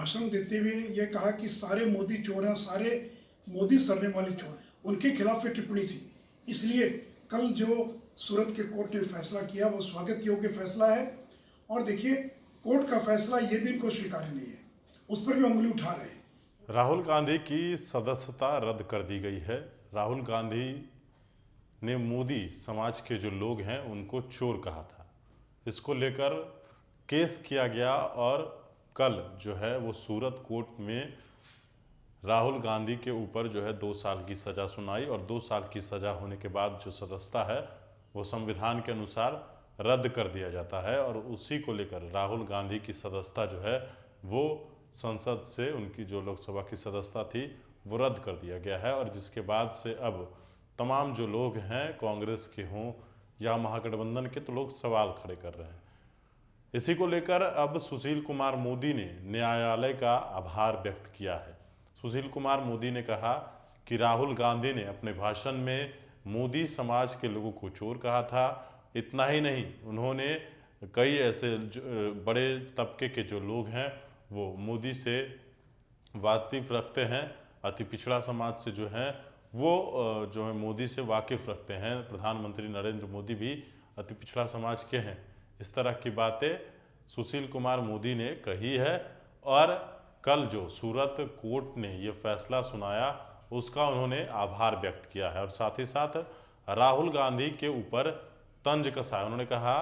भाषण देते हुए ये कहा कि सारे मोदी चोर हैं, सारे मोदी सरने वाले चोर हैं। उनके खिलाफ ये टिप्पणी थी। इसलिए कल जो सूरत के कोर्ट ने फैसला किया वो स्वागत योग्य फैसला है। और देखिए, कोर्ट का फैसला ये भी इनको स्वीकार्य नहीं है, उस पर भी उंगली उठा रहे हैं। राहुल गांधी की सदस्यता रद्द कर दी गई है। राहुल गांधी ने मोदी समाज के जो लोग हैं उनको चोर कहा था। इसको लेकर केस किया गया और कल जो है वो सूरत कोर्ट में राहुल गांधी के ऊपर जो है 2 साल की सज़ा सुनाई और 2 साल की सज़ा होने के बाद जो सदस्यता है वो संविधान के अनुसार रद्द कर दिया जाता है और उसी को लेकर राहुल गांधी की सदस्यता जो है वो संसद से उनकी जो लोकसभा की सदस्यता थी वो रद्द कर दिया गया है। और जिसके बाद से अब तमाम जो लोग हैं कांग्रेस के हों या महागठबंधन के, तो लोग सवाल खड़े कर रहे हैं। इसी को लेकर अब सुशील कुमार मोदी ने न्यायालय का आभार व्यक्त किया है। सुशील कुमार मोदी ने कहा कि राहुल गांधी ने अपने भाषण में मोदी समाज के लोगों को चोर कहा था। इतना ही नहीं, उन्होंने कई ऐसे बड़े तबके के जो लोग हैं वो मोदी से वाकिफ रखते हैं, अति पिछड़ा समाज से जो है वो जो है मोदी से वाकिफ रखते हैं। प्रधानमंत्री नरेंद्र मोदी भी अति पिछड़ा समाज के हैं। इस तरह की बातें सुशील कुमार मोदी ने कही है और कल जो सूरत कोर्ट ने ये फैसला सुनाया उसका उन्होंने आभार व्यक्त किया है और साथ ही साथ राहुल गांधी के ऊपर तंज कसा है। उन्होंने कहा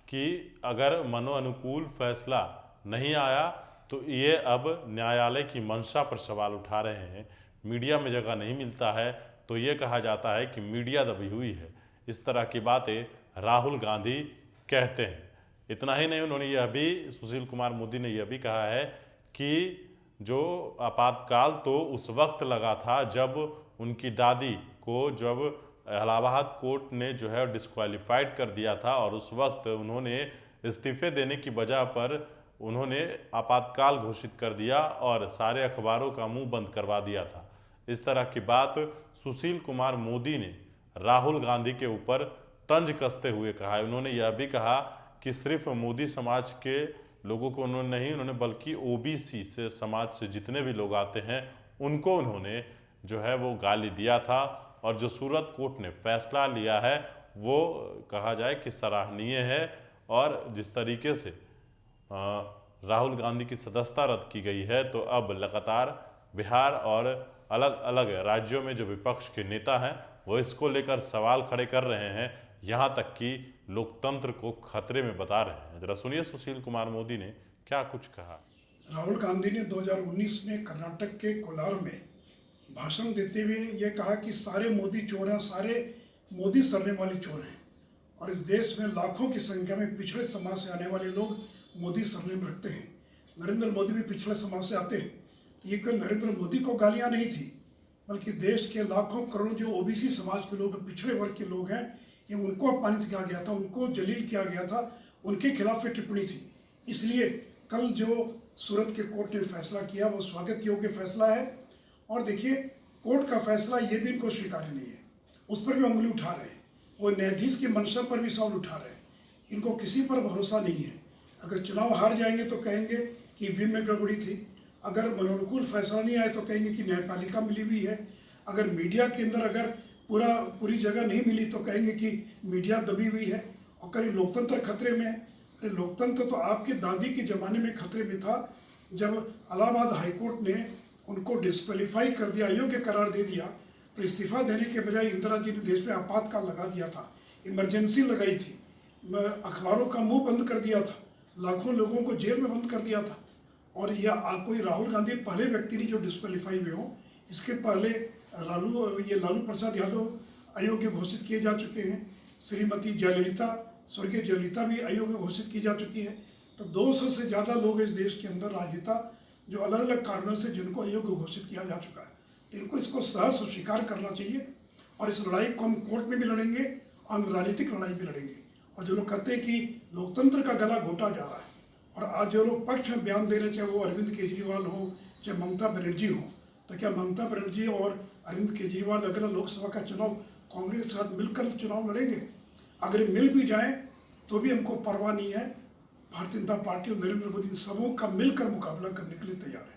कि अगर मनोअनुकूल फैसला नहीं आया तो ये अब न्यायालय की मंशा पर सवाल उठा रहे हैं। मीडिया में जगह नहीं मिलता है तो ये कहा जाता है कि मीडिया दबी हुई है। इस तरह की बातें राहुल गांधी कहते हैं। इतना ही नहीं, उन्होंने यह भी, सुशील कुमार मोदी ने यह भी कहा है कि जो आपातकाल तो उस वक्त लगा था जब उनकी दादी को जब इलाहाबाद कोर्ट ने जो है डिस्क्वालीफाइड कर दिया था और उस वक्त उन्होंने इस्तीफे देने की वजह पर उन्होंने आपातकाल घोषित कर दिया और सारे अखबारों का मुंह बंद करवा दिया था। इस तरह की बात सुशील कुमार मोदी ने राहुल गांधी के ऊपर तंज कसते हुए कहा है। उन्होंने यह भी कहा कि सिर्फ मोदी समाज के लोगों को उन्होंने नहीं, उन्होंने बल्कि ओबीसी से समाज से जितने भी लोग आते हैं उनको उन्होंने जो है वो गाली दिया था। और जो सूरत कोर्ट ने फैसला लिया है वो कहा जाए कि सराहनीय है। और जिस तरीके से राहुल गांधी की सदस्यता रद्द की गई है तो अब लगातार बिहार और अलग अलग राज्यों में जो विपक्ष के नेता हैं वो इसको लेकर सवाल खड़े कर रहे हैं, यहाँ तक कि लोकतंत्र को खतरे में बता रहे हैं। जरा सुनिए सुशील कुमार मोदी ने क्या कुछ कहा। राहुल गांधी ने 2019 में कर्नाटक के कोलार में भाषण देते हुए ये कहा कि सारे मोदी चोर हैं, सारे मोदी सरने वाले चोर हैं। और इस देश में लाखों की संख्या में पिछड़े समाज से आने वाले लोग मोदी सरनेम रखते हैं। नरेंद्र मोदी भी पिछड़े समाज से आते हैं। तो ये कोई नरेंद्र मोदी को गालियां नहीं थी, बल्कि देश के लाखों करोड़ों जो ओबीसी समाज के लोग, पिछड़े वर्ग के लोग हैं, ये उनको अपमानित किया गया था, उनको जलील किया गया था, उनके खिलाफ ये टिप्पणी थी। इसलिए कल जो सूरत के कोर्ट ने फैसला किया वो स्वागत योग्य फैसला है। और देखिए, कोर्ट का फैसला ये भी इनको स्वीकार्य नहीं है, उस पर भी उंगली उठा रहे हैं। वो न्यायाधीश की मंशा पर भी सवाल उठा रहे हैं। इनको किसी पर भरोसा नहीं है। अगर चुनाव हार जाएंगे तो कहेंगे कि ईवीएम में गड़बड़ी थी, अगर मनोनुकूल फैसला नहीं आए तो कहेंगे कि न्यायपालिका मिली हुई है, अगर मीडिया के अंदर अगर पूरी जगह नहीं मिली तो कहेंगे कि मीडिया दबी हुई है, और कहीं लोकतंत्र खतरे में है। अरे लोकतंत्र तो आपके दादी के ज़माने में खतरे में था, जब इलाहाबाद हाईकोर्ट ने उनको डिस्क्वालीफाई कर दिया, अयोग्य करार दे दिया, तो इस्तीफा देने के बजाय इंदिरा जी ने देश में आपातकाल लगा दिया था, इमरजेंसी लगाई थी, अखबारों का मुंह बंद कर दिया था, लाखों लोगों को जेल में बंद कर दिया था। और यह कोई राहुल गांधी पहले व्यक्ति नहीं जो डिस्क्वालीफाई हुए हों। इसके पहले लालू प्रसाद यादव अयोग्य घोषित किए जा चुके हैं, श्रीमती जयललिता, स्वर्गीय जयललिता भी अयोग्य घोषित की जा चुकी है। तो 200 से ज़्यादा लोग इस देश के अंदर राजनेता जो अलग अलग कारणों से जिनको अयोग्य घोषित किया जा चुका है, इनको इसको सहर्ष स्वीकार करना चाहिए। और इस लड़ाई को हम कोर्ट में भी लड़ेंगे, हम राजनीतिक लड़ाई भी लड़ेंगे। और जो लोग कहते हैं कि लोकतंत्र का गला घोटा जा रहा है, और आज जो लोग पक्ष में बयान दे रहे, चाहे वो अरविंद केजरीवाल हो, चाहे ममता बनर्जी हो, तो क्या ममता बनर्जी और अरविंद केजरीवाल अगला लोकसभा का चुनाव कांग्रेस के साथ मिलकर चुनाव लड़ेंगे? अगर मिल भी जाए तो भी हमको परवाह नहीं है। भारतीय जनता पार्टी और नरेंद्र मोदी इन सबों का मिलकर मुकाबला करने के लिए तैयार है।